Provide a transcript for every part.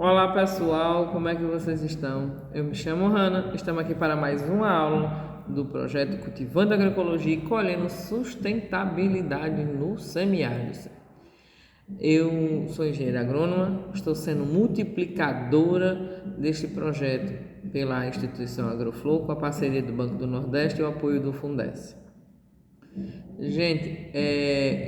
Olá pessoal, como é que vocês estão? Eu me chamo Hanna, estamos aqui para mais uma aula do projeto Cultivando Agroecologia e Colhendo Sustentabilidade no Semiárido. Eu sou engenheira agrônoma, estou sendo multiplicadora deste projeto pela instituição Agroflow, com a parceria do Banco do Nordeste e o apoio do Fundesc. Gente,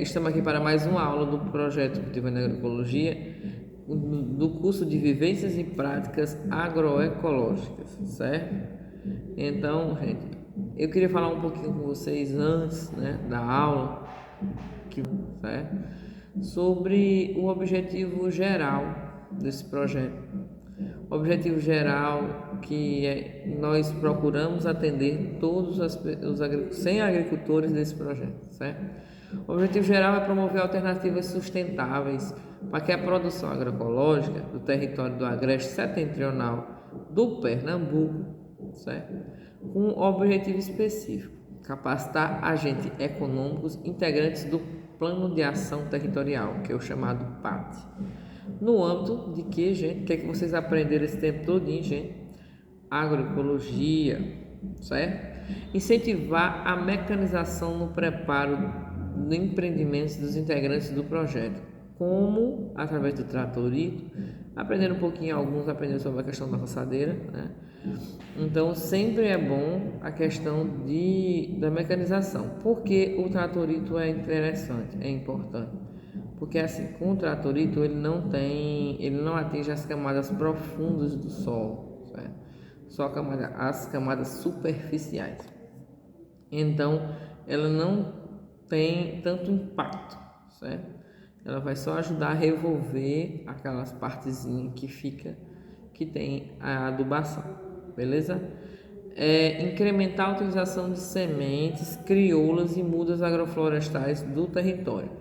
estamos aqui para mais uma aula do projeto Cultivando Agroecologia, do curso de Vivências e Práticas Agroecológicas, certo? Então, gente, eu queria falar um pouquinho com vocês antes, da aula, certo? Sobre o objetivo geral desse projeto. O objetivo geral nós procuramos atender todos os 100 agricultores desse projeto, certo? O objetivo geral é promover alternativas sustentáveis para que a produção agroecológica do território do Agreste Setentrional do Pernambuco, certo? Com um objetivo específico: capacitar agentes econômicos integrantes do Plano de Ação Territorial, que é o chamado PAT. No âmbito de que, gente, o que é que vocês aprenderam esse tempo todo, gente? Agroecologia, certo? Incentivar a mecanização no preparo de empreendimentos dos integrantes do projeto, como através do tratorito, aprendendo um pouquinho, alguns aprenderam sobre a questão da roçadeira, né? Então sempre é bom a questão da mecanização. Porque o tratorito é interessante, é importante? Porque assim, com o tratorito ele não atinge as camadas profundas do solo, certo? Só as camadas superficiais. Então ela não tem tanto impacto, certo? Ela vai só ajudar a revolver aquelas partezinhas que tem a adubação, beleza? Incrementar a utilização de sementes crioulas e mudas agroflorestais do território.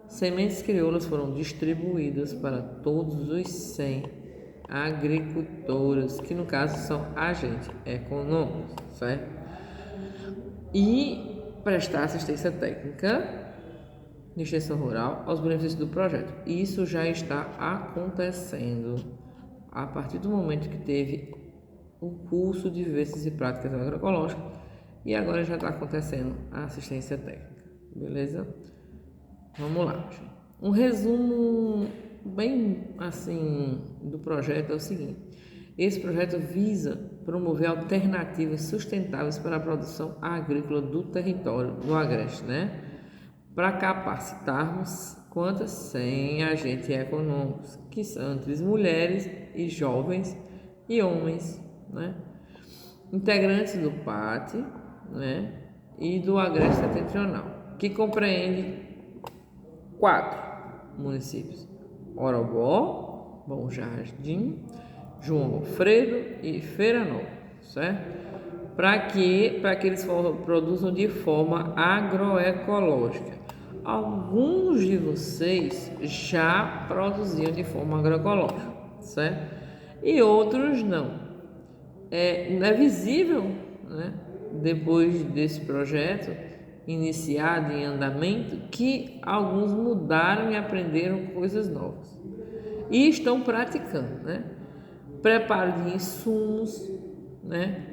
Sementes crioulas foram distribuídas para todos os 100 agricultores, que no caso são agentes econômicos, certo? E prestar assistência técnica de extensão rural aos benefícios do projeto. Isso já está acontecendo a partir do momento que teve o curso de Vivências e Práticas Agroecológicas, e agora já está acontecendo a assistência técnica, beleza? Vamos lá, gente. Um resumo bem assim do projeto é o seguinte: esse projeto visa promover alternativas sustentáveis para a produção agrícola do território do Agreste, para capacitarmos quantas 100 agentes econômicos, que são entre mulheres e jovens e homens, integrantes do PAT, e do Agreste Setentrional, que compreende 4 municípios: Orobó, Bom Jardim, João Alfredo e Feira Nova, certo? Para que eles produzam de forma agroecológica. Alguns de vocês já produziam de forma agroecológica, certo? E outros não. Não é visível, depois desse projeto iniciado em andamento, que alguns mudaram e aprenderam coisas novas e estão praticando, preparo de insumos,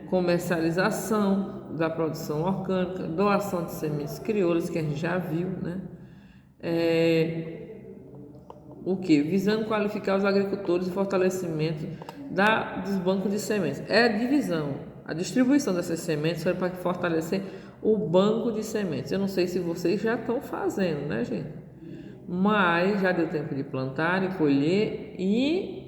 comercialização da produção orgânica, doação de sementes crioulas, que a gente já viu, visando qualificar os agricultores e fortalecimento dos bancos de sementes. A distribuição dessas sementes foi para fortalecer o banco de sementes. Eu não sei se vocês já estão fazendo, gente? Mas já deu tempo de plantar e colher e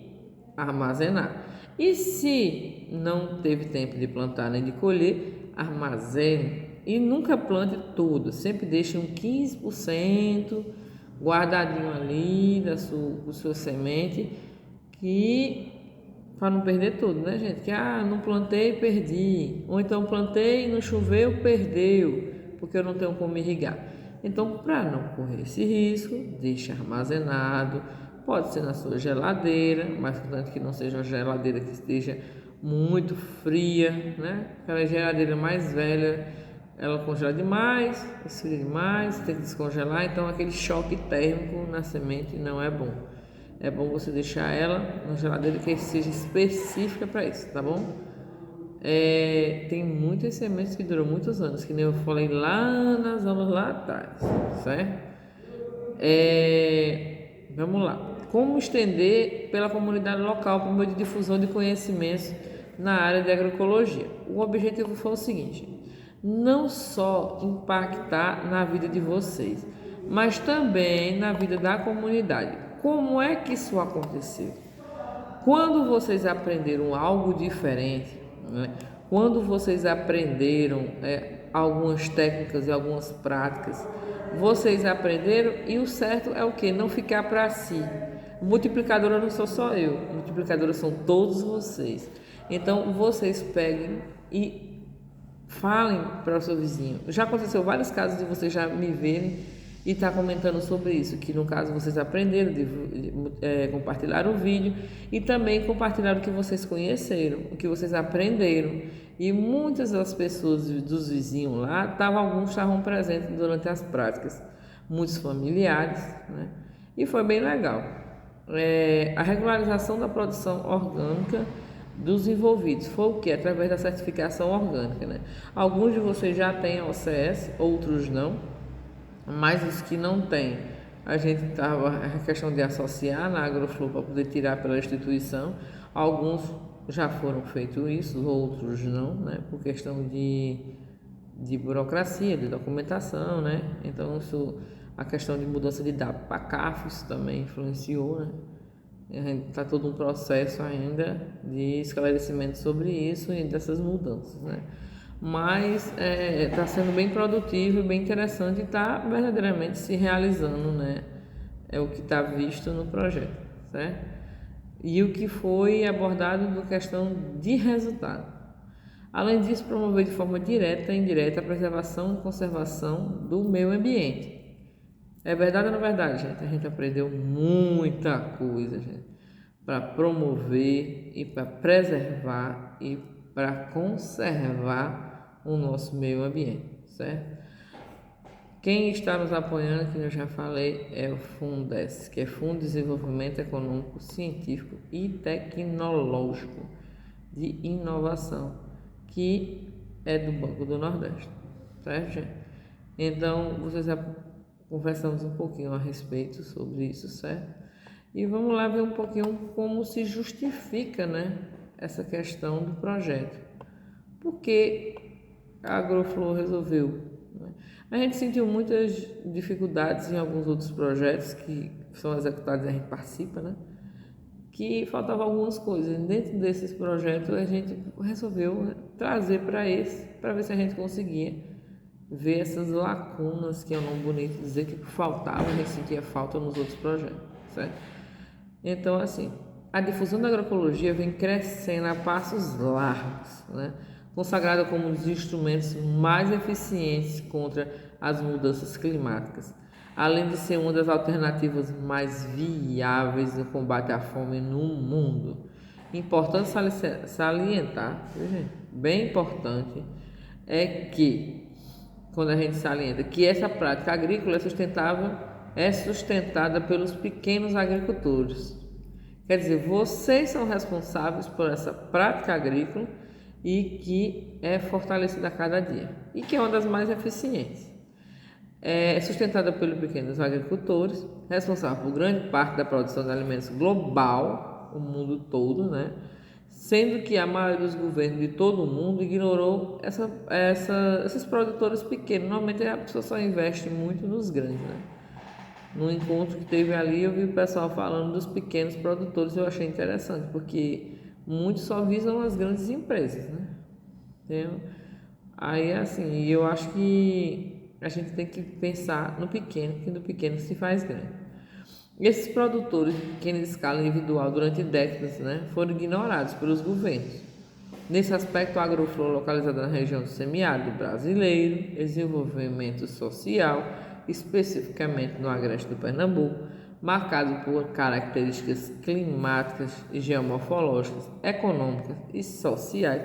armazenar. E se não teve tempo de plantar nem de colher, armazene e nunca plante tudo. Sempre deixe um 15% guardadinho ali da sua semente, para não perder tudo, gente? Que não plantei, perdi. Ou então plantei, não choveu, perdeu, porque eu não tenho como irrigar. Então, para não correr esse risco, deixe armazenado. Pode ser na sua geladeira, mas portanto que não seja uma geladeira que esteja muito fria, Aquela geladeira mais velha, ela congela demais, esfria demais, tem que descongelar, então aquele choque térmico na semente não é bom. é bom você deixar ela na geladeira que seja específica para isso, tá bom? Tem muitas sementes que duram muitos anos, que nem eu falei lá nas aulas lá atrás, certo? Vamos lá. Como estender pela comunidade local por meio de difusão de conhecimentos na área de agroecologia? O objetivo foi o seguinte: não só impactar na vida de vocês, mas também na vida da comunidade. Como é que isso aconteceu? Quando vocês aprenderam algo diferente, né? Quando vocês aprenderam algumas técnicas e algumas práticas, vocês aprenderam, e o certo é o que? Não ficar para si. Multiplicadora não sou só eu, multiplicadora são todos vocês. Então vocês peguem e falem para o seu vizinho. Já aconteceu vários casos de vocês já me verem e estar comentando sobre isso, que no caso vocês aprenderam, compartilharam o vídeo e também compartilharam o que vocês conheceram, o que vocês aprenderam. E muitas das pessoas dos vizinhos lá, alguns estavam presentes durante as práticas, muitos familiares, né? E foi bem legal. A regularização da produção orgânica dos envolvidos foi o que? Através da certificação orgânica, né? Alguns de vocês já têm OCS, outros não, mas os que não têm, a gente estava a questão de associar na Agroflow para poder tirar pela instituição. Alguns já foram feitos isso, outros não, né? Por questão de burocracia, de documentação, né? Então isso, a questão de mudança de DAP para CAF, isso também influenciou, né? Está todo um processo ainda de esclarecimento sobre isso e dessas mudanças, né? Mas está sendo bem produtivo e bem interessante e está verdadeiramente se realizando, né? É o que está visto no projeto, certo? E o que foi abordado na questão de resultado. Além disso, promover de forma direta e indireta a preservação e conservação do meio ambiente. É verdade ou não é verdade, gente? A gente aprendeu muita coisa, gente, para promover e para preservar e para conservar o nosso meio ambiente, certo? Quem está nos apoiando, que eu já falei, é o Fundes, que é Fundo de Desenvolvimento Econômico, Científico e Tecnológico de Inovação, que é do Banco do Nordeste, certo, gente? Então, vocês já conversamos um pouquinho a respeito sobre isso, certo? E vamos lá ver um pouquinho como se justifica, né, essa questão do projeto. Por que a Agroflow resolveu? Né? A gente sentiu muitas dificuldades em alguns outros projetos que são executados e a gente participa, né? Que faltavam algumas coisas. Dentro desses projetos a gente resolveu trazer para esse, para ver se a gente conseguia ver essas lacunas, que é um nome bonito dizer que faltava, a gente sentia falta nos outros projetos, certo? Então, assim, a difusão da agroecologia vem crescendo a passos largos, né? Consagrada como um dos instrumentos mais eficientes contra as mudanças climáticas, além de ser uma das alternativas mais viáveis no combate à fome no mundo. Importante salientar, bem importante, é que, quando a gente salienta que essa prática agrícola é sustentada pelos pequenos agricultores. Quer dizer, vocês são responsáveis por essa prática agrícola e que é fortalecida a cada dia e que é uma das mais eficientes. É sustentada pelos pequenos agricultores, responsável por grande parte da produção de alimentos global, o mundo todo, né? Sendo que a maioria dos governos de todo o mundo ignorou esses produtores pequenos. Normalmente a pessoa só investe muito nos grandes, né? No encontro que teve ali, eu vi o pessoal falando dos pequenos produtores, eu achei interessante, porque muitos só visam as grandes empresas, né? Entendeu? Aí, assim, eu acho que a gente tem que pensar no pequeno, que no pequeno se faz grande. Esses produtores de pequena escala individual durante décadas, né, foram ignorados pelos governos. Nesse aspecto, a Agroflow, localizada na região do semiárido brasileiro, desenvolvimento social, especificamente no agreste do Pernambuco, marcado por características climáticas, geomorfológicas, econômicas e sociais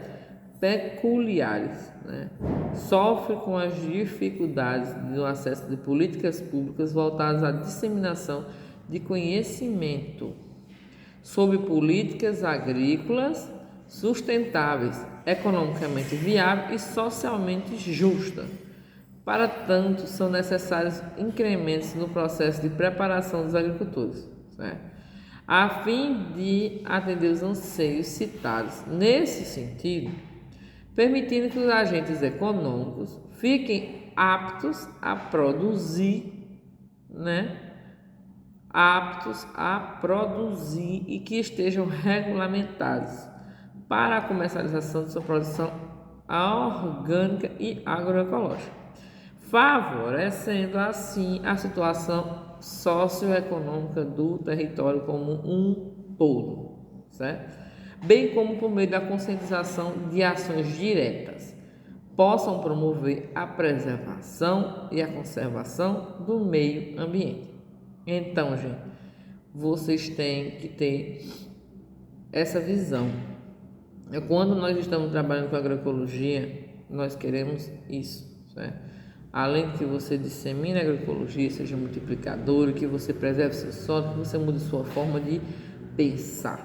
peculiares, né? Sofre com as dificuldades do acesso de políticas públicas voltadas à disseminação de conhecimento sobre políticas agrícolas sustentáveis, economicamente viáveis e socialmente justas. Para tanto, são necessários incrementos no processo de preparação dos agricultores, certo? A fim de atender os anseios citados. Nesse sentido, permitindo que os agentes econômicos fiquem aptos a produzir, aptos a produzir e que estejam regulamentados para a comercialização de sua produção orgânica e agroecológica, favorecendo assim a situação socioeconômica do território como um todo, certo? Bem como por meio da conscientização de ações diretas, possam promover a preservação e a conservação do meio ambiente. Então, gente, vocês têm que ter essa visão. Quando nós estamos trabalhando com agroecologia, nós queremos isso, certo? Além de que você dissemine a agroecologia, seja multiplicador, que você preserve seu solo, que você mude sua forma de pensar,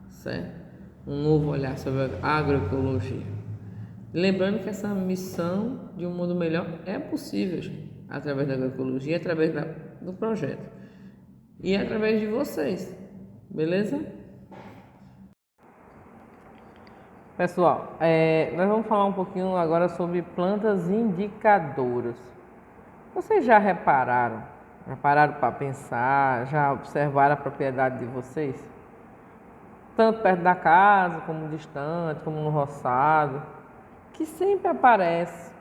certo? Um novo olhar sobre a agroecologia. Lembrando que essa missão de um mundo melhor é possível, gente, através da agroecologia, através do projeto e através de vocês, beleza? Pessoal, nós vamos falar um pouquinho agora sobre plantas indicadoras. Vocês já repararam? Já pararam para pensar? Já observaram a propriedade de vocês? Tanto perto da casa, como distante, como no roçado, que sempre aparece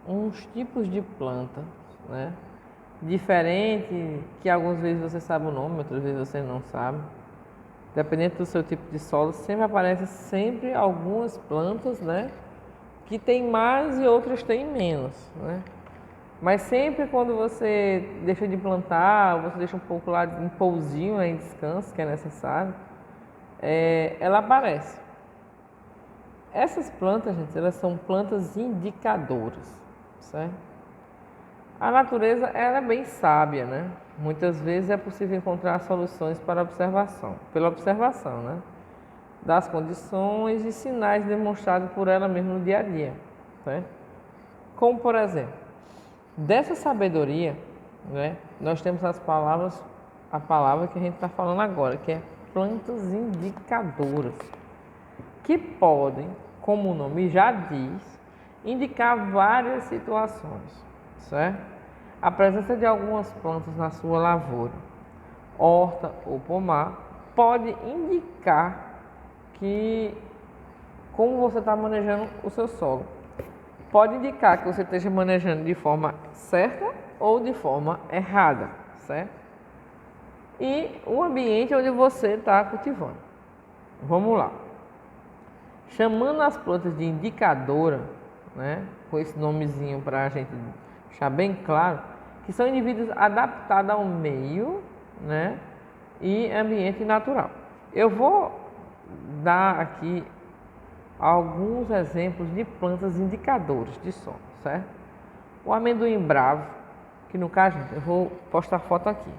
uns tipos de planta, diferente, que algumas vezes você sabe o nome, outras vezes você não sabe. Dependendo do seu tipo de solo, sempre aparecem algumas plantas, que tem mais e outras tem menos, Mas sempre quando você deixa de plantar, você deixa um pouco lá em pousinho, em descanso, que é necessário, ela aparece. Essas plantas, gente, elas são plantas indicadoras, certo? A natureza, ela é bem sábia, Muitas vezes é possível encontrar soluções pela observação, das condições e sinais demonstrados por ela mesma no dia a dia, certo? Como, por exemplo, dessa sabedoria, nós temos a palavra que a gente está falando agora, que é plantas indicadoras, que podem, como o nome já diz, indicar várias situações, certo? A presença de algumas plantas na sua lavoura, horta ou pomar, pode indicar como você está manejando o seu solo. Pode indicar que você esteja manejando de forma certa ou de forma errada, certo? E o ambiente onde você está cultivando. Vamos lá. Chamando as plantas de indicadora, com esse nomezinho para a gente deixar bem claro, que são indivíduos adaptados ao meio, e ambiente natural. Eu vou dar aqui alguns exemplos de plantas indicadoras de solo, certo? O amendoim bravo, que no caso, eu vou postar foto aqui,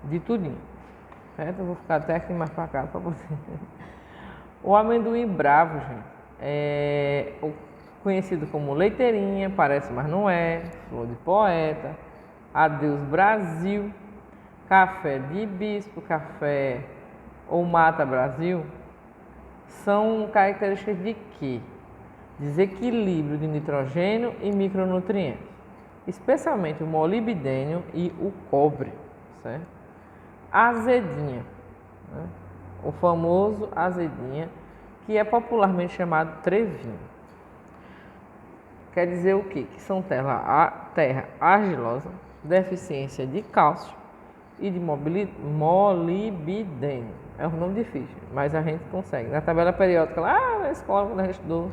de tudinho, certo? Eu vou ficar até aqui mais para cá para você. O amendoim bravo, gente, é conhecido como leiteirinha, parece mas não é, flor de poeta, adeus Brasil, café de hibisco, café ou mata Brasil, são características de quê? Desequilíbrio de nitrogênio e micronutrientes, especialmente o molibdênio e o cobre, certo? Azedinha, o famoso azedinha, que é popularmente chamado trevinho. Quer dizer o quê? Que são terra argilosa, deficiência de cálcio e de molibdênio. É um nome difícil, mas a gente consegue. Na tabela periódica, lá na escola, quando a gente estudou,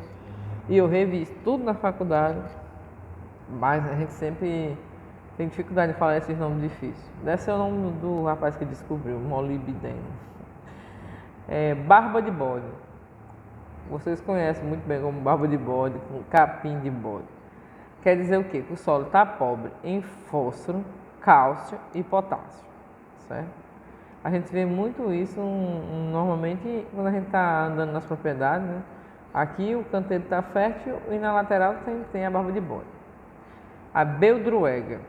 e eu revi tudo na faculdade, mas a gente sempre tem dificuldade de falar esses nomes difíceis. Deve ser o nome do rapaz que descobriu, molibdênio. Barba de bode. Vocês conhecem muito bem como barba de bode, com capim de bode. Quer dizer o quê? Que o solo está pobre em fósforo, cálcio e potássio, certo? A gente vê muito isso normalmente quando a gente está andando nas propriedades, né? Aqui o canteiro está fértil e na lateral tem a barba de boi. A beldroega,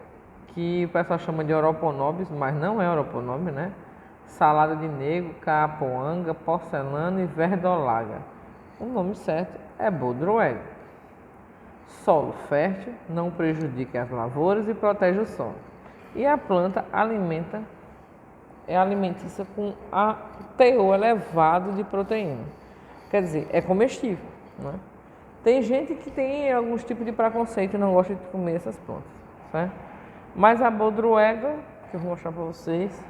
que o pessoal chama de Oroponobis, mas não é Oroponobis, né? Salada de negro, capoanga, porcelana e verdolaga. O nome certo é beldroega. Solo fértil, não prejudica as lavouras e protege o solo. E a planta é alimentícia com teor elevado de proteína. Quer dizer, é comestível, né? Tem gente que tem alguns tipos de preconceito e não gosta de comer essas plantas, certo? Mas a beldroega, que eu vou mostrar para vocês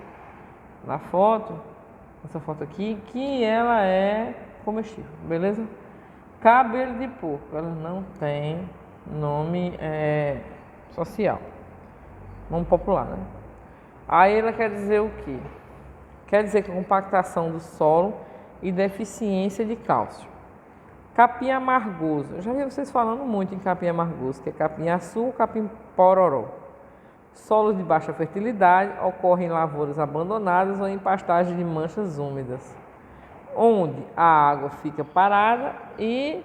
na foto, essa foto aqui, que ela é comestível, beleza? Cabelo de porco, ela não tem nome social, nome popular, né? Aí ela quer dizer o quê? Quer dizer que compactação do solo e deficiência de cálcio. Capim amargoso, eu já vi vocês falando muito em capim amargoso, que é capim-açu, capim-pororó. Solos de baixa fertilidade ocorrem em lavouras abandonadas ou em pastagens de manchas úmidas, onde a água fica parada e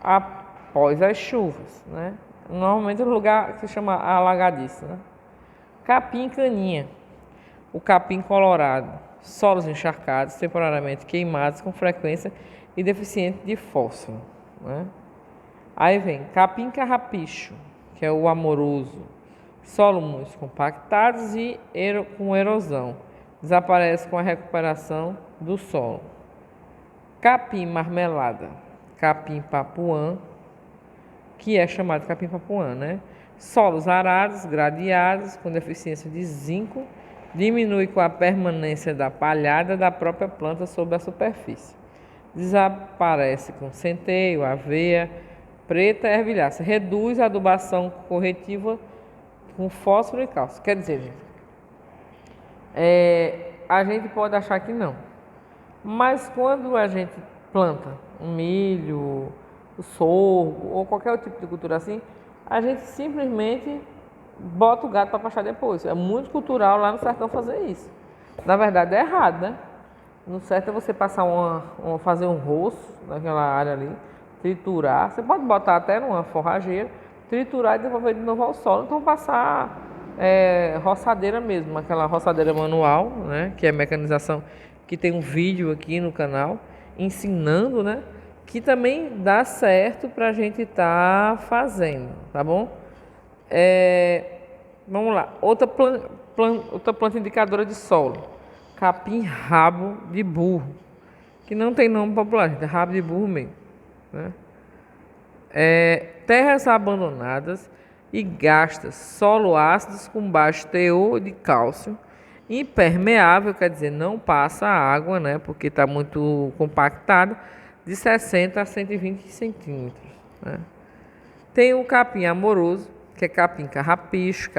após as chuvas, né? Normalmente é um lugar que se chama alagadiço, né? Capim caninha, o capim colorado, solos encharcados, temporariamente queimados com frequência e deficiente de fósforo, né? Aí vem capim carrapicho, que é o amoroso, solos muito compactados e com erosão, desaparece com a recuperação do solo. Capim marmelada, capim papuã, que é chamado de capim papuã, né? Solos arados, gradeados, com deficiência de zinco, diminui com a permanência da palhada da própria planta sobre a superfície. Desaparece com centeio, aveia, preta e ervilhaça. Reduz a adubação corretiva com fósforo e cálcio. Quer dizer, gente, a gente pode achar que não. Mas quando a gente planta um milho, o sorgo ou qualquer tipo de cultura assim, a gente simplesmente bota o gato para pastar depois. É muito cultural lá no sertão fazer isso. Na verdade é errado, né? No certo é você passar fazer um roço naquela área ali, triturar. Você pode botar até numa forrageira, triturar e devolver de novo ao solo. Então passar roçadeira mesmo, aquela roçadeira manual, né? Que é mecanização, que tem um vídeo aqui no canal ensinando, né? Que também dá certo para a gente estar fazendo, tá bom? Vamos lá, outra planta indicadora de solo. Capim rabo de burro, que não tem nome popular, gente, é rabo de burro mesmo, né? Terras abandonadas e gastas, solo ácidos com baixo teor de cálcio, impermeável, quer dizer, não passa água, né? Porque está muito compactado, de 60 a 120 centímetros, né? Tem o capim amoroso, que é capim carrapicho,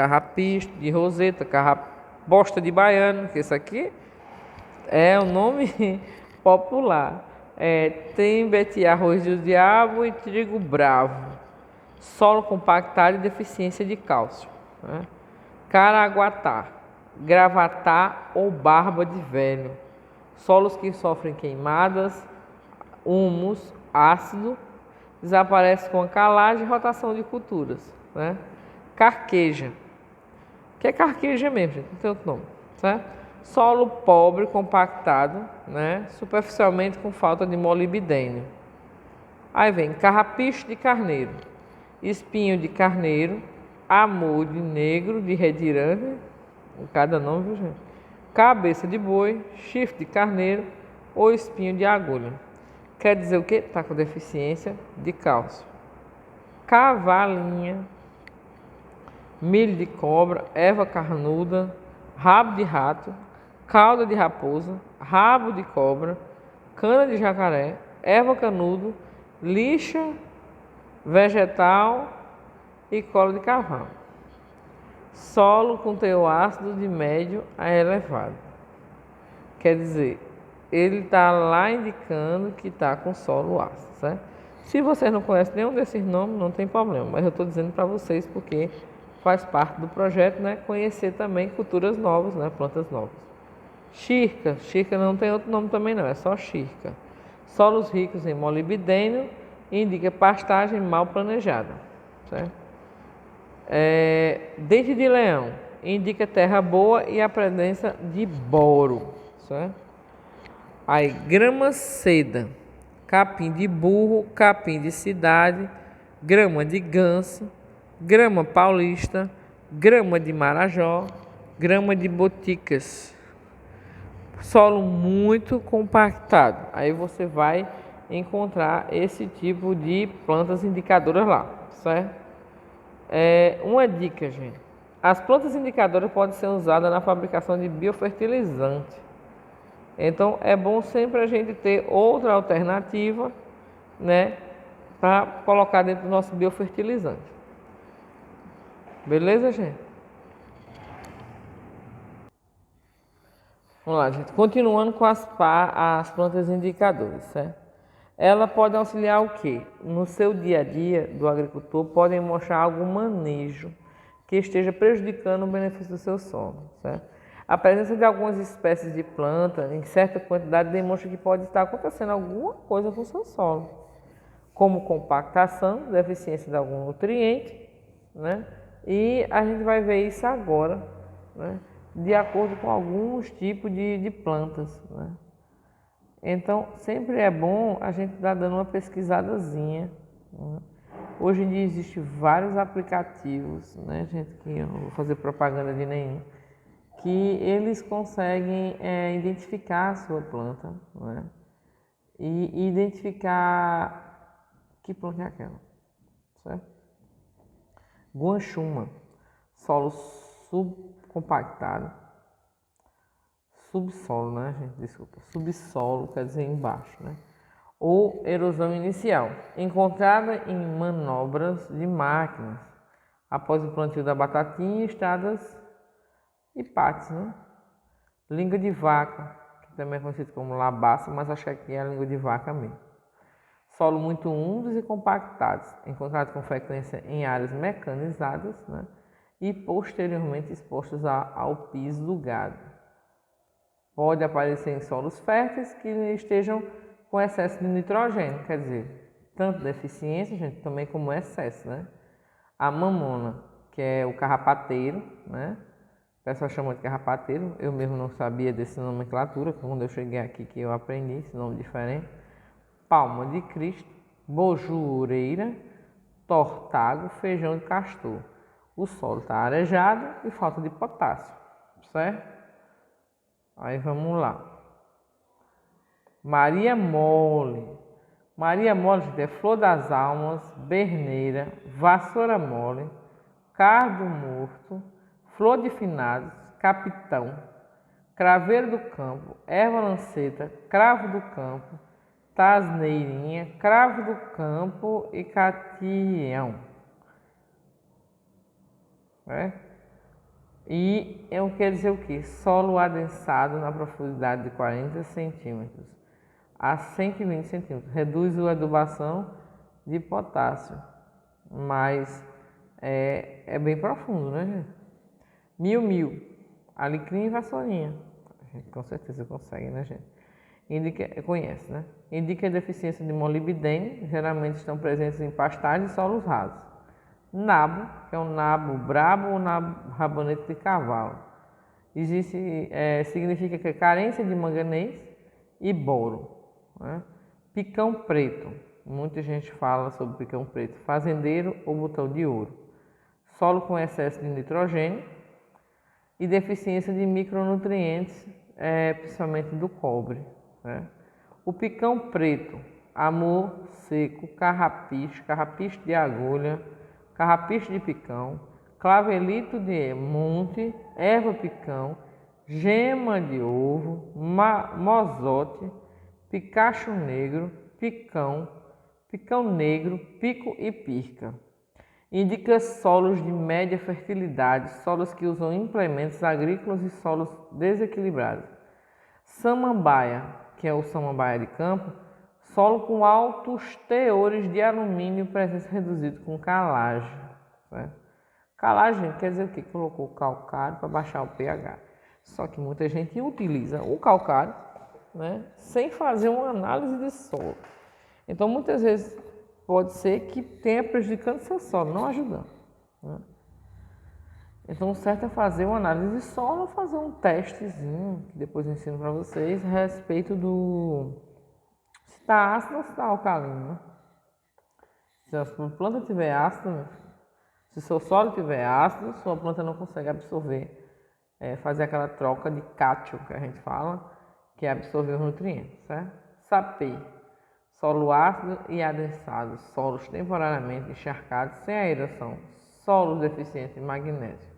de roseta, bosta de baiano, que isso aqui é o nome popular. Tem beti arroz do diabo e trigo bravo. Solo compactado e deficiência de cálcio, né? Caraguatá, gravatá ou barba de velho. Solos que sofrem queimadas, humus, ácido, desaparece com a calagem e rotação de culturas, né? Carqueja, que é carqueja mesmo, gente, não tem outro nome, certo? Solo pobre, compactado, né? Superficialmente com falta de molibdênio. Aí vem carrapicho de carneiro, espinho de carneiro, amor de negro, de retirante, cada nome, viu, gente? Cabeça de boi, chifre de carneiro ou espinho de agulha. Quer dizer o quê? Está com deficiência de cálcio. Cavalinha, milho de cobra, erva carnuda, rabo de rato, cauda de raposa, rabo de cobra, cana de jacaré, erva canudo, lixa vegetal e cola de cavalo. Solo com teor ácido de médio a elevado. Quer dizer, ele está lá indicando que está com solo ácido, certo? Se vocês não conhecem nenhum desses nomes, não tem problema, mas eu estou dizendo para vocês porque faz parte do projeto, né, conhecer também culturas novas, né, plantas novas. Xirca não tem outro nome também não, é só xirca. Solos ricos em molibdênio indica pastagem mal planejada, certo? Dente de leão indica terra boa e a presença de boro, certo? Aí, grama seda, capim de burro, capim de cidade, grama de ganso, grama paulista, grama de marajó, grama de boticas. Solo muito compactado. Aí você vai encontrar esse tipo de plantas indicadoras lá, certo? Uma dica, gente. As plantas indicadoras podem ser usadas na fabricação de biofertilizante. Então é bom sempre a gente ter outra alternativa, né, para colocar dentro do nosso biofertilizante. Beleza, gente? Vamos lá, gente. Continuando com as plantas indicadoras, certo? Ela pode auxiliar o quê? No seu dia a dia do agricultor, podem mostrar algum manejo que esteja prejudicando o benefício do seu solo, certo? A presença de algumas espécies de planta em certa quantidade demonstra que pode estar acontecendo alguma coisa com o seu solo, como compactação, deficiência de algum nutriente, né? E a gente vai ver isso agora, né, de acordo com alguns tipos de plantas, né? Então, sempre é bom a gente estar dando uma pesquisadazinha, né? Hoje em dia existem vários aplicativos, né, gente, que eu não vou fazer propaganda de nenhum, que eles conseguem identificar a sua planta, né? E identificar que planta é aquela, certo? Guanchuma, solo subcompactado, subsolo, né, gente? Desculpa, subsolo quer dizer embaixo, né? Ou erosão inicial, encontrada em manobras de máquinas após o plantio da batatinha em estradas e pátios, né? Língua de vaca, que também é conhecido como labaça, mas acho que aqui é a língua de vaca mesmo. Solo muito úmidos e compactados, encontrados com frequência em áreas mecanizadas, né? E posteriormente expostos ao piso do gado. Pode aparecer em solos férteis que estejam com excesso de nitrogênio, quer dizer, tanto deficiência, gente, também como excesso, né? A mamona, que é o carrapateiro, né? O pessoal chama de carrapateiro, eu mesmo não sabia dessa nomenclatura, quando eu cheguei aqui que eu aprendi esse nome diferente. Palma de Cristo, bojureira, tortago, feijão de castor. O solo está arejado e falta de potássio, certo? Aí vamos lá. Maria Mole. Maria Mole é flor das almas, berneira, vassoura mole, cardo morto, flor de finados, capitão, craveiro do campo, erva lanceta, cravo do campo, tasneirinha, cravo do campo e catião. E eu quero dizer o que? Solo adensado na profundidade de 40 centímetros a 120 centímetros. Reduz a adubação de potássio, mas é bem profundo, né, gente? Mil, alecrim e vassourinha. A gente com certeza consegue, né, gente? Conhece, né? Indica deficiência de molibdênio, geralmente estão presentes em pastagens e solos rasos. Nabo, que é um nabo brabo ou nabo rabanete de cavalo. Significa que é carência de manganês e boro, né? Picão preto, muita gente fala sobre picão preto, fazendeiro ou botão de ouro. Solo com excesso de nitrogênio e deficiência de micronutrientes, principalmente do cobre, né? O picão preto, amor seco, carrapicho de agulha, carrapicho de picão, clavelito de monte, erva picão, gema de ovo, mozote, picacho negro, picão negro, pico e pirca. Indica solos de média fertilidade, solos que usam implementos agrícolas e solos desequilibrados. Samambaia, que é o samambaia de campo, solo com altos teores de alumínio, presença reduzida com calagem, certo? Calagem quer dizer o quê? Colocou calcário para baixar o pH. Só que muita gente utiliza o calcário, né, sem fazer uma análise de solo. Então, muitas vezes, pode ser que tenha prejudicando seu solo, não ajudando, né? Então, o certo é fazer uma análise de solo ou fazer um testezinho, que depois eu ensino para vocês, a respeito do se está ácido ou se está alcalino, né? Se a sua planta estiver ácida, se o seu solo estiver ácido, sua planta não consegue absorver, fazer aquela troca de cátion que a gente fala, que é absorver os nutrientes, certo? SAPEI, solo ácido e adensado, solos temporariamente encharcados sem aeração, solos deficientes em magnésio.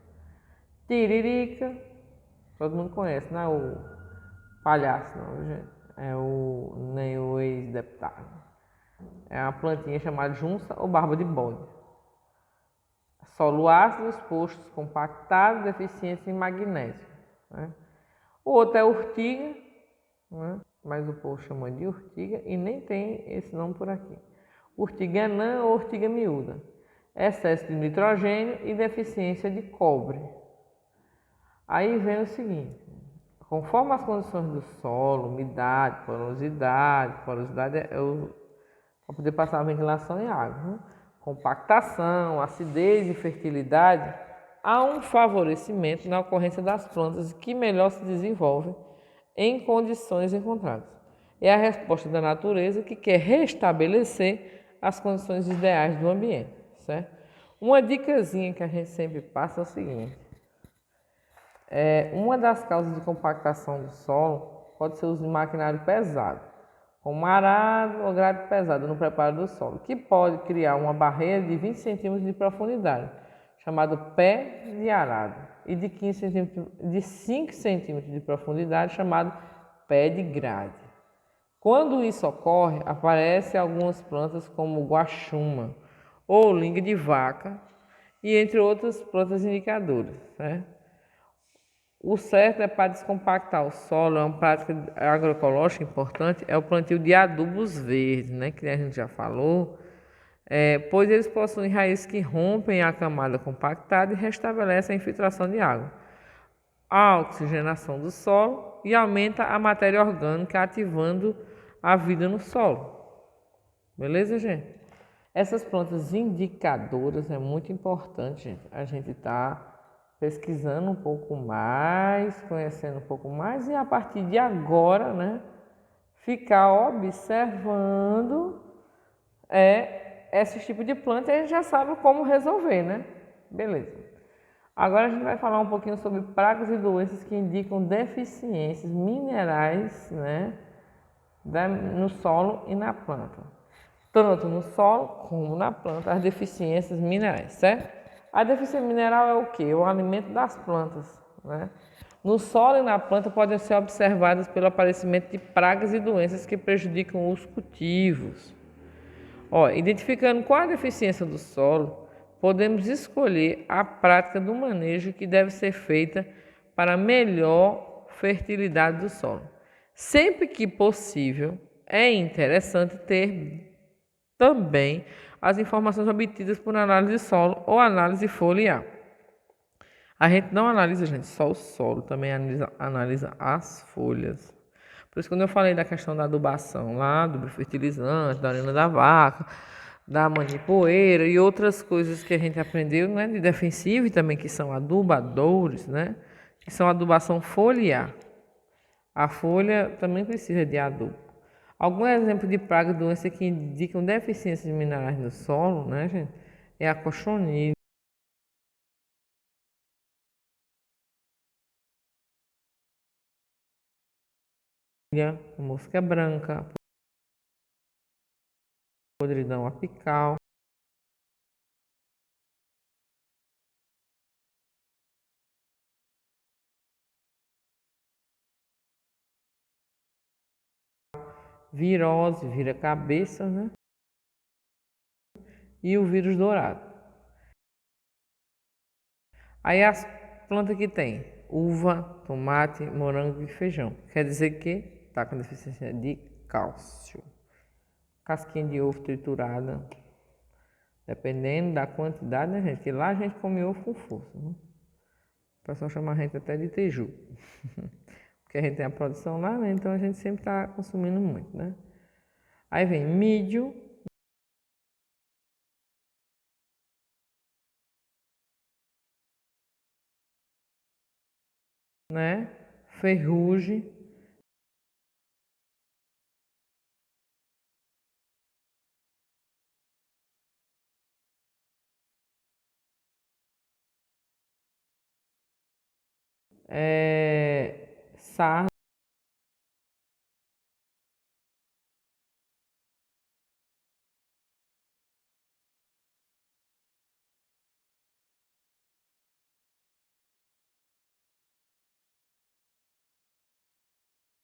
Tiririca, todo mundo conhece, não é o palhaço, não, gente. É nem o ex-deputado. É uma plantinha chamada junça ou barba de bode. Solo ácido, expostos, compactados, deficientes em magnésio, né? O outro é urtiga, né? Mas o povo chama de urtiga e nem tem esse nome por aqui. Urtiga anã ou urtiga miúda. Excesso de nitrogênio e deficiência de cobre. Aí vem o seguinte: conforme as condições do solo, umidade, porosidade é para poder passar a ventilação e água, né? Compactação, acidez e fertilidade, há um favorecimento na ocorrência das plantas que melhor se desenvolvem em condições encontradas. É a resposta da natureza que quer restabelecer as condições ideais do ambiente, certo? Uma dicasinha que a gente sempre passa é o seguinte: uma das causas de compactação do solo pode ser o uso de maquinário pesado, como arado ou grade pesada no preparo do solo, que pode criar uma barreira de 20 centímetros de profundidade, chamado pé de arado, e de 15 centímetros, de 5 centímetros de profundidade, chamado pé de grade. Quando isso ocorre, aparecem algumas plantas como guaxuma ou língua de vaca, e entre outras plantas indicadoras, né? O certo é para descompactar o solo, é uma prática agroecológica importante, é o plantio de adubos verdes, né, que a gente já falou, pois eles possuem raízes que rompem a camada compactada e restabelecem a infiltração de água, a oxigenação do solo e aumenta a matéria orgânica, ativando a vida no solo. Beleza, gente? Essas plantas indicadoras é muito importante, gente. A gente está pesquisando um pouco mais, conhecendo um pouco mais e a partir de agora, né, ficar observando esse tipo de planta e a gente já sabe como resolver, né? Beleza. Agora a gente vai falar um pouquinho sobre pragas e doenças que indicam deficiências minerais, né, no solo e na planta. Tanto no solo como na planta, as deficiências minerais, certo? A deficiência mineral é o quê? O alimento das plantas, né? No solo e na planta podem ser observadas pelo aparecimento de pragas e doenças que prejudicam os cultivos. Identificando qual a deficiência do solo, podemos escolher a prática do manejo que deve ser feita para melhor fertilidade do solo. Sempre que possível, é interessante ter também as informações obtidas por análise de solo ou análise foliar. A gente não analisa, gente, só o solo, também analisa as folhas. Por isso, quando eu falei da questão da adubação lá, do fertilizante, da urina da vaca, da manipoeira e outras coisas que a gente aprendeu, né, de defensivo e também que são adubadores, né, que são adubação foliar. A folha também precisa de adubo. Algum exemplo de praga e doença que indicam deficiências de minerais no solo, né, gente, é a cochonilha, a mosca branca, podridão apical, virose, vira-cabeça, né, e o vírus dourado. Aí as plantas que tem uva, tomate, morango e feijão. Quer dizer que está com deficiência de cálcio. Casquinha de ovo triturada, Dependendo da quantidade, né, gente? Que lá a gente come ovo com força, né? O pessoal chama a gente até de teju. Porque a gente tem a produção lá, né? Então a gente sempre está consumindo muito, né? Aí vem milho, né? Ferrugem, sardo,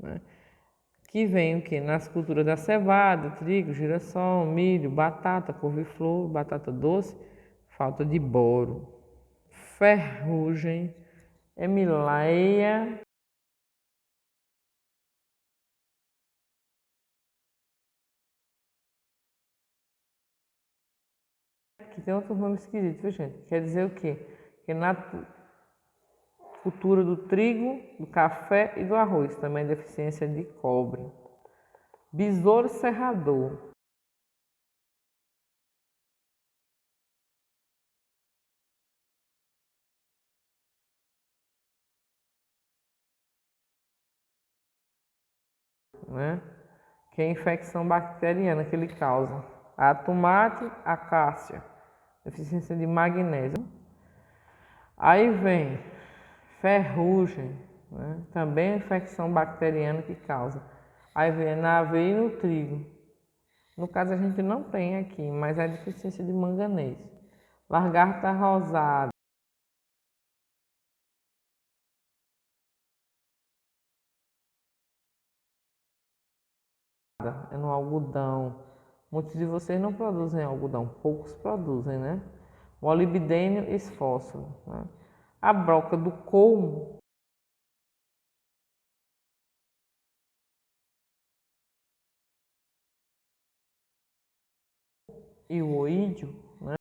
né? Que vem o que? Nas culturas da cevada, trigo, girassol, milho, batata, couve-flor, batata doce, falta de boro, ferrugem, emileia, que tem outros nomes esquisitos, viu, gente? Quer dizer o quê? Que na cultura do trigo, do café e do arroz, também deficiência de cobre. Besouro serrador, né? Que é a infecção bacteriana que ele causa. A tomate, acácia, deficiência de magnésio. Aí vem ferrugem, né? Também a infecção bacteriana que causa. Aí vem na aveia e no trigo. No caso a gente não tem aqui, mas é a deficiência de manganês. Lagarta rosada, é no algodão. Muitos de vocês não produzem algodão, poucos produzem, né? Molibdênio e fósforo, né? A broca do colmo e o oídio, né?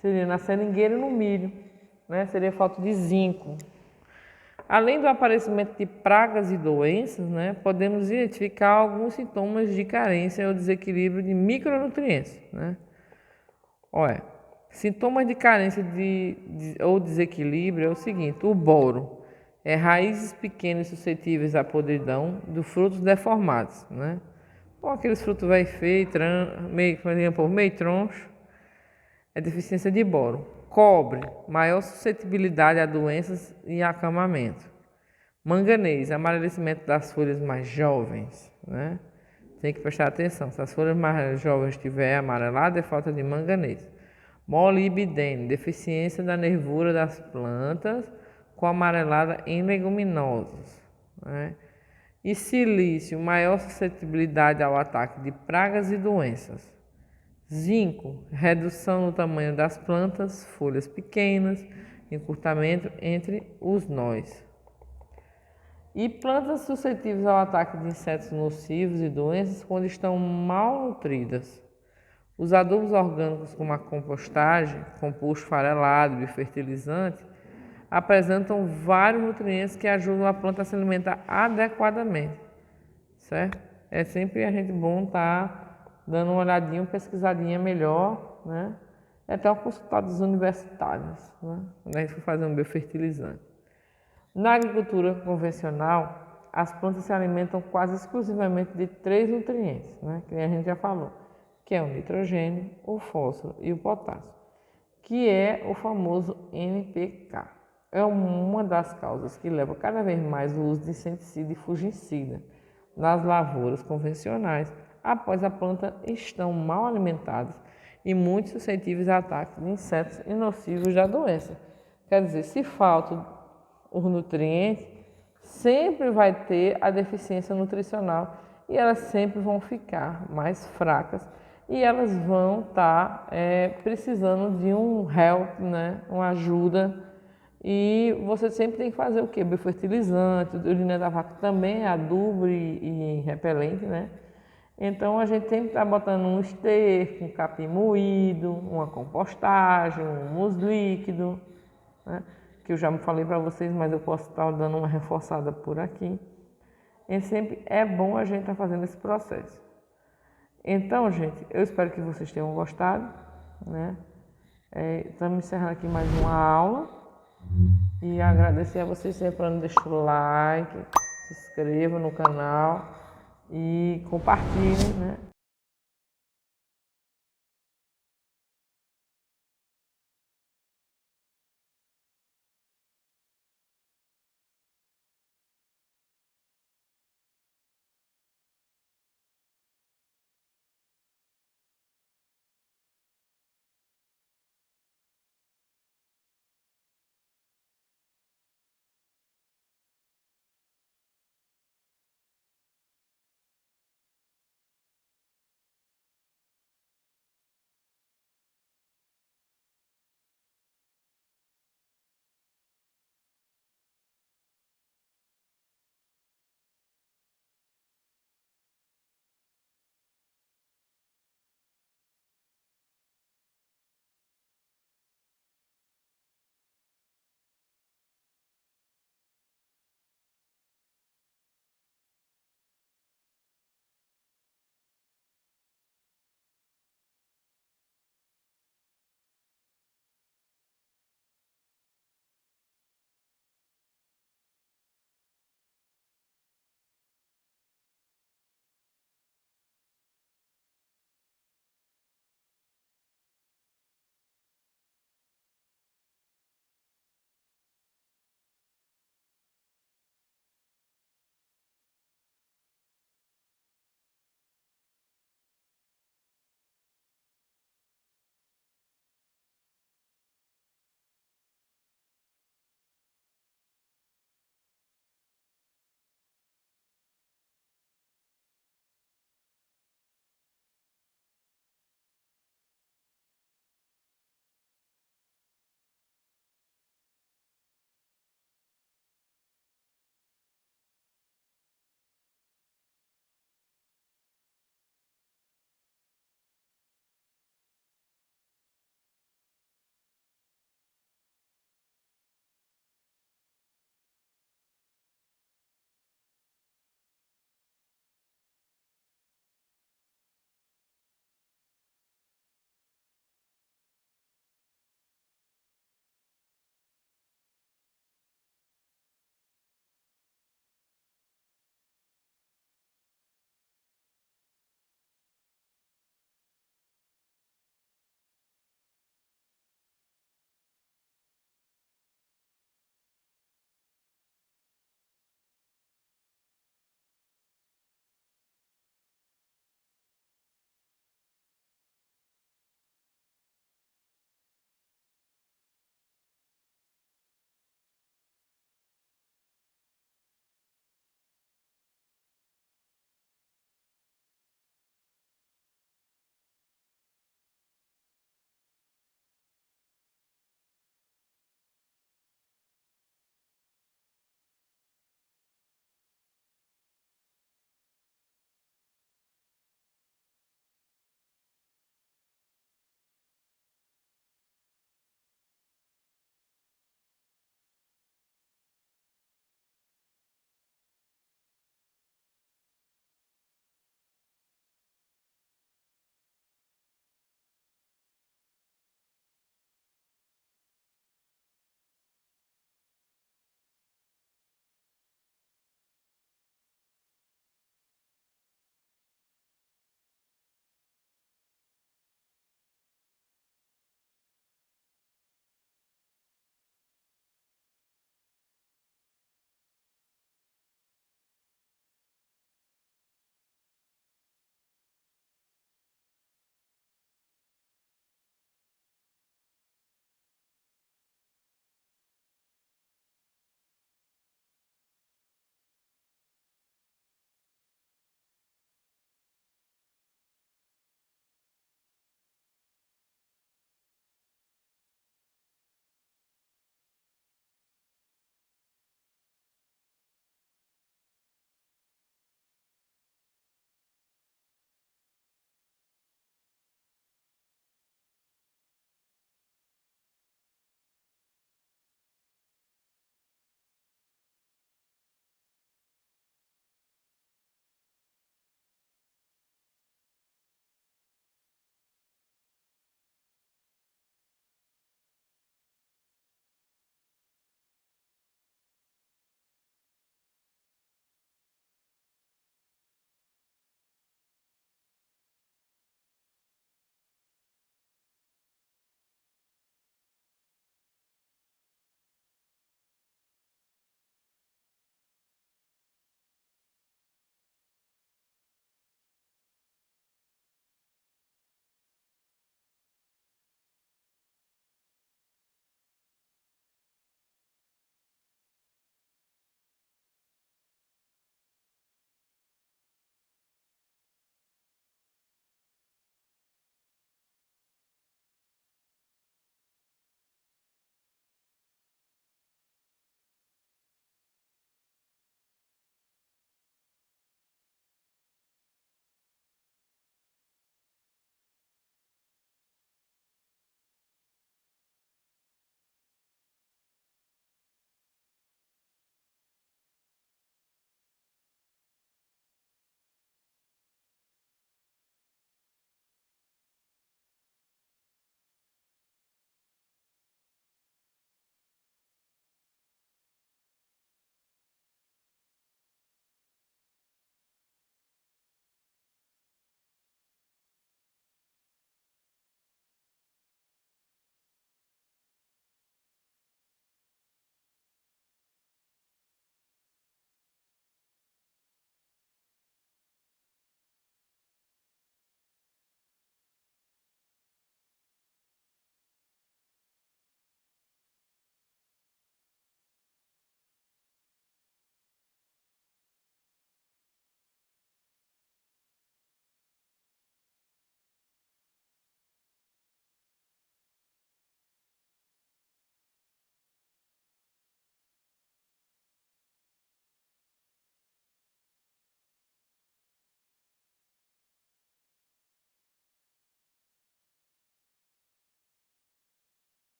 Seria na seringueira e no milho, né? Seria falta de zinco. Além do aparecimento de pragas e doenças, né, podemos identificar alguns sintomas de carência ou desequilíbrio de micronutrientes, né? Olha, sintomas de carência ou desequilíbrio é o seguinte: o boro é raízes pequenas suscetíveis à podridão dos frutos deformados, né? Ou aqueles frutos vai feio, meio, por exemplo, meio troncho, é deficiência de boro. Cobre, maior suscetibilidade a doenças e acamamento. Manganês, amarelecimento das folhas mais jovens, né? Tem que prestar atenção. Se as folhas mais jovens estiverem amareladas, é falta de manganês. Molibdênio, deficiência da nervura das plantas com amarelada em leguminosas, né? E silício, maior suscetibilidade ao ataque de pragas e doenças. Zinco, redução no tamanho das plantas, folhas pequenas, encurtamento entre os nós. E plantas suscetíveis ao ataque de insetos nocivos e doenças quando estão mal nutridas. Os adubos orgânicos, como a compostagem, composto farelado, biofertilizante, apresentam vários nutrientes que ajudam a planta a se alimentar adequadamente, certo? É sempre a gente bom estar dando uma olhadinha, uma pesquisadinha melhor, né? É até um consultório dos universitários, né? Quando a gente for fazer um biofertilizante. Na agricultura convencional, as plantas se alimentam quase exclusivamente de três nutrientes, né? Que a gente já falou, que é o nitrogênio, o fósforo e o potássio, que é o famoso NPK. É uma das causas que leva cada vez mais o uso de inseticida e fungicida nas lavouras convencionais, após a planta estão mal alimentadas e muito suscetíveis a ataques de insetos e nocivos da doença. Quer dizer, se falta os nutrientes, sempre vai ter a deficiência nutricional e elas sempre vão ficar mais fracas e elas vão estar precisando de um help, né, uma ajuda E você sempre tem que fazer o quê? Biofertilizante, urina da vaca também é adubo e repelente, né? Então a gente sempre está botando um esterco, um capim moído, uma compostagem, um humus líquido, né? Que eu já me falei para vocês, mas eu posso estar dando uma reforçada por aqui. E sempre é bom a gente estar fazendo esse processo. Então, gente, eu espero que vocês tenham gostado, né? Estamos encerrando aqui mais uma aula e agradecer a vocês sempre, deixar o like, se inscrevam no canal e compartilhem, né?